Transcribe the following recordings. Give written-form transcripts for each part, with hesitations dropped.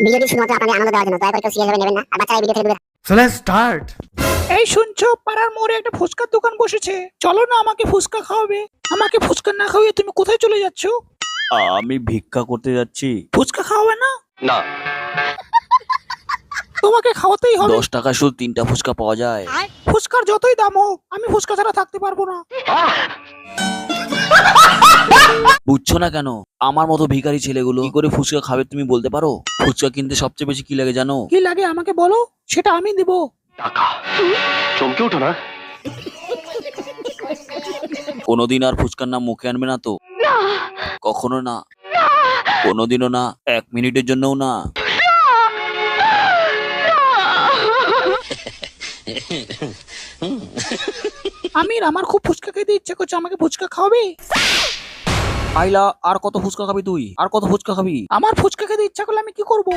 ভিডিওটি শুধুমাত্র আপনাদের আনন্দ দেওয়ার জন্য, দয়া করে কেউ সিরিয়াস ভাবে নেবেন না। আর বাচ্চারা এই ভিডিও থেকে দূরে So let's start. এই শুনছো, পাড়ার মোড়ে একটা ফুচকার দোকান বসেছে, চলো না আমাকে ফুচকা খাওয়াবে। আমাকে ফুচকা না খাওয়িয়ে তুমি কোথায় চলে যাচ্ছ? আমি ভিক্ষা করতে যাচ্ছি। ফুচকা খাওয়াবে না? না, তোমাকে খাওয়াতেই হবে। 10 টাকায় শুধু 3টা ফুচকা পাওয়া যায়। ফুচকার যতই দাম হোক, আমি ফুচকা ছাড়া থাকতে পারবো না। বুঝছো না কেন? আমার মতো ভিখারি ছেলেগুলো কি করে ফুচকা খাবে তুমি বলতে পারো? ফুচকা কিনতে সবচেয়ে বেশি কি লাগে জানো? কি লাগে আমাকে বলো, সেটা আমি দিব। টাকা। চমকে ওঠো না। কোনোদিন আর ফুচকার নাম মুখে আনবে না তো? কখনো না, কোনোদিনও না, 1 মিনিটের জন্যও না। আমার খুব ফুচকা খেতে ইচ্ছে করছে, আমাকে ফুচকা খাওয়াবে? আইলা, আর কত ফুচকা খাবি তুই? আর কত ফুচকা খাবি? আমার ফুচকা খেতে ইচ্ছা করলে আমি কি করব?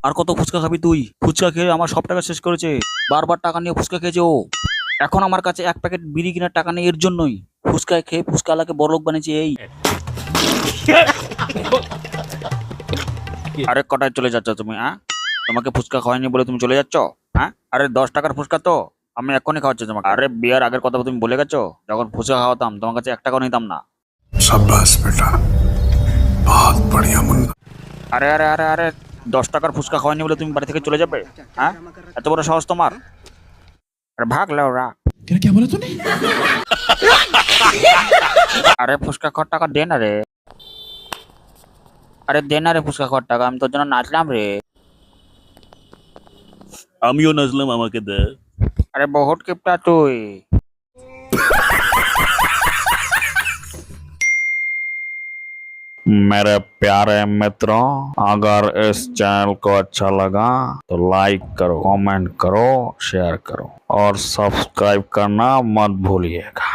আর কত ফুচকা খাবি তুই? ফুচকা খেয়ে আমার সব টাকা শেষ করেছে। বারবার টাকা নিয়ে ফুচকা খেয়েছে ও। এখন আমার কাছে 1 প্যাকেট বিড়ি কেনার টাকা নেই এর জন্যই। ফুচকা খেয়ে ফুচকাওয়ালাকে বড়লোক বানিয়েছে এই। আরে কটায় চলে যাচ্ছ তুমি? তোমাকে ফুচকা খাওয়াইনি বলে তুমি চলে যাচ্ছ? আরে 10 টাকার ফুচকা তো আমি এখনই খাওয়াচ্ছি তোমাকে। আরে বিয়ার আগের কথা তুমি ভুলে গেছো? যখন ফুচকা খাওয়াতাম তোমার কাছে 1 টাকাও নিতাম না। शाबाश बेटा, बहुत बढ़िया मुन्ना। আরে আরে আরে আরে 10 টাকার ফুচকা খাওয়াইনি বলে তুমি বাড়ি থেকে চলে যাবে? এত বড় সাহস তোমার? আরে ভাগ লেওরা। क्या बोला तूने? আরে ফুচকা খাওয়ার টাকা দে না রে। আরে দে না রে ফুচকা খাওয়ার টাকা, আমি তোর জন্য নাচলাম রে। আমিও নাচলাম, আমাকে দে। আরে বহুত কিপটা তুই। मेरे प्यारे मित्रों, अगर इस चैनल को अच्छा लगा तो लाइक करो, कमेंट करो, शेयर करो और सब्सक्राइब करना मत भूलिएगा।